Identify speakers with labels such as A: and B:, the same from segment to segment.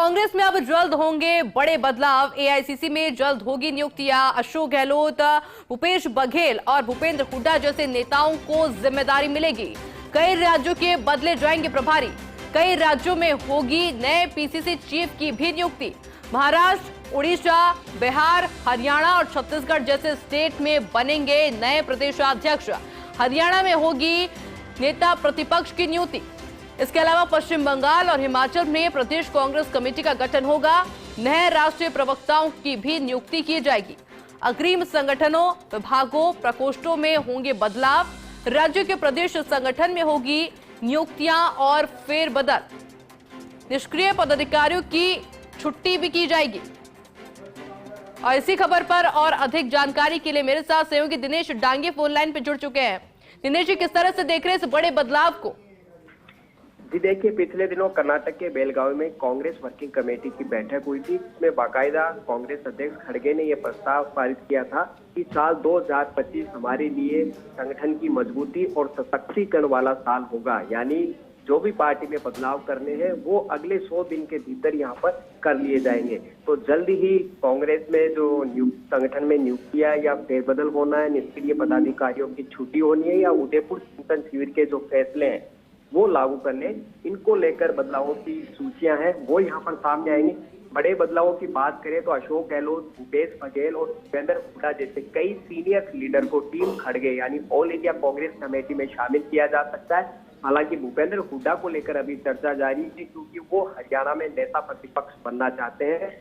A: कांग्रेस में अब जल्द होंगे बड़े बदलाव। एआईसीसी में जल्द होगी नियुक्तियां। अशोक गहलोत, भूपेश बघेल और भूपेंद्र हुड्डा जैसे नेताओं को जिम्मेदारी मिलेगी। कई राज्यों के बदले जाएंगे प्रभारी। कई राज्यों में होगी नए पीसीसी चीफ की भी नियुक्ति। महाराष्ट्र, उड़ीसा, बिहार, हरियाणा और छत्तीसगढ़ जैसे स्टेट में बनेंगे नए प्रदेशाध्यक्ष। हरियाणा में होगी नेता प्रतिपक्ष की नियुक्ति। इसके अलावा पश्चिम बंगाल और हिमाचल में प्रदेश कांग्रेस कमेटी का गठन होगा। नए राष्ट्रीय प्रवक्ताओं की भी नियुक्ति की जाएगी। अग्रिम संगठनों, विभागों, प्रकोष्ठों में होंगे बदलाव। राज्य के प्रदेश संगठन में होगी नियुक्तियां और फेरबदल। निष्क्रिय पदाधिकारियों की छुट्टी भी की जाएगी। और इसी खबर पर और अधिक जानकारी के लिए मेरे साथ सहयोगी दिनेश डांगे फोन लाइन पे जुड़ चुके हैं। दिनेश जी, किस तरह से देख रहे हैं इस बड़े बदलाव को?
B: जी देखिए, पिछले दिनों कर्नाटक के बेलगावी में कांग्रेस वर्किंग कमेटी की बैठक हुई थी। इसमें बाकायदा कांग्रेस अध्यक्ष खड़गे ने यह प्रस्ताव पारित किया था कि साल 2025 हमारे लिए संगठन की मजबूती और सशक्तिकरण वाला साल होगा। यानी जो भी पार्टी में बदलाव करने हैं वो अगले 100 दिन के भीतर यहाँ पर कर लिए जाएंगे। तो जल्द ही कांग्रेस में जो संगठन में नियुक्तियां या फेरबदल होना है, निष्क्रिय पदाधिकारियों की छुट्टी होनी है या उदयपुर चिंतन शिविर के जो फैसले हैं वो लागू करने, इनको लेकर बदलावों की सूचियां हैं वो यहाँ पर सामने आएंगी। बड़े बदलावों की बात करें तो अशोक गहलोत, भूपेश बघेल और भूपेंद्र हुड्डा जैसे कई सीनियर लीडर को टीम खड़गे यानी ऑल इंडिया कांग्रेस कमेटी में शामिल किया जा सकता है। हालांकि भूपेंद्र हुड्डा को लेकर अभी चर्चा जारी है क्योंकि वो हरियाणा में नेता प्रतिपक्ष बनना चाहते हैं,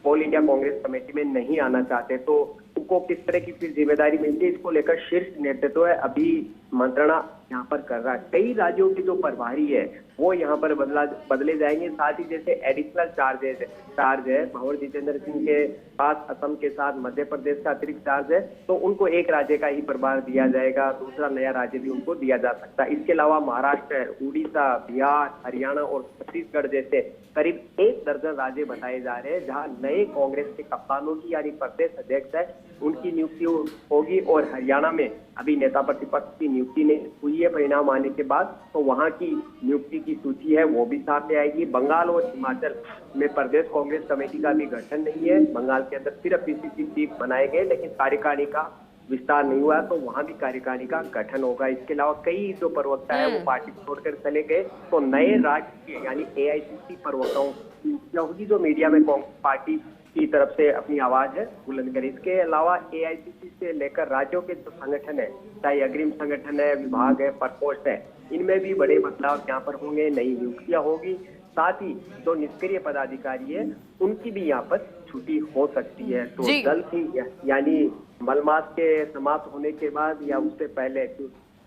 B: ऑल इंडिया कांग्रेस कमेटी में नहीं आना चाहते। तो उनको किस तरह की फिर जिम्मेदारी मिलती है, इसको लेकर शीर्ष नेतृत्व है अभी मंत्रणा यहाँ पर कर रहा है। कई राज्यों के जो प्रभारी है वो यहाँ पर बदले जाएंगे। साथ ही जैसे एडिशनल चार्ज है भंवर जितेंद्र सिंह के पास असम के साथ मध्य प्रदेश का अतिरिक्त चार्ज है, तो उनको एक राज्य का ही प्रभार दिया जाएगा, दूसरा नया राज्य भी उनको दिया जा सकता है। इसके अलावा महाराष्ट्र, उड़ीसा, बिहार, हरियाणा और छत्तीसगढ़ जैसे करीब 1 दर्जन राज्य बताए जा रहे हैं जहाँ नए कांग्रेस के कप्तानों की यानी प्रदेश अध्यक्ष है उनकी नियुक्ति होगी। और हरियाणा में अभी नेता प्रतिपक्ष की नियुक्ति नहीं हुई है परिणाम आने के बाद, तो वहां की नियुक्ति की सूची है वो भी सामने आएगी। बंगाल और हिमाचल में प्रदेश कांग्रेस कमेटी का भी गठन नहीं है। बंगाल के अंदर सिर्फ पीसीसी चीफ बनाए गए लेकिन कार्यकारिणी का विस्तार नहीं हुआ, तो वहां भी कार्यकारिणी का गठन होगा। इसके अलावा कई जो प्रवक्ता है वो पार्टी छोड़कर चले गए, तो नए राज्य के यानी एआईसीसी प्रवक्ताओं की नियुक्तियां होगी जो मीडिया में पार्टी की तरफ से अपनी आवाज है बुलंद करे। इसके अलावा एआईसीसी से लेकर राज्यों के जो संगठन है, चाहे अग्रिम संगठन है, विभाग है, प्रकोष्ठ है, इनमें भी बड़े बदलाव यहाँ पर होंगे, नई नियुक्तियां होगी। साथ ही जो निष्क्रिय पदाधिकारी है उनकी भी यहाँ पर छुट्टी हो सकती है। तो जल्द ही यानी मलमास के समाप्त होने के बाद या उससे पहले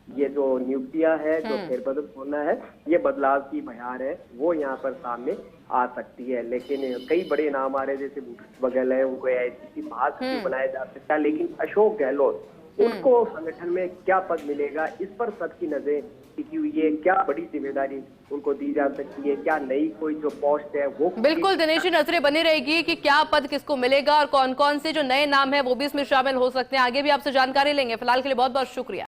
B: ये जो नियुक्तियां है, जो फेरबदल होना है, ये बदलाव की बहार है वो यहाँ पर सामने आ सकती है। लेकिन कई बड़े नाम आ रहे हैं जैसे भूपेश बघेल है, उनको एआईसीसी महासचिव बनाया जा सकता है। लेकिन अशोक गहलोत, उनको संगठन में क्या पद मिलेगा इस पर सबकी नजर टिकी हुई है। क्या बड़ी जिम्मेदारी उनको दी जा सकती है, क्या नई कोई जो पोस्ट है वो
A: बिल्कुल दिनेश जी, नजरें बनी रहेगी कि क्या पद किसको मिलेगा और कौन कौन से जो नए नाम है वो भी इसमें शामिल हो सकते हैं। आगे भी आपसे जानकारी लेंगे। फिलहाल के लिए बहुत बहुत शुक्रिया।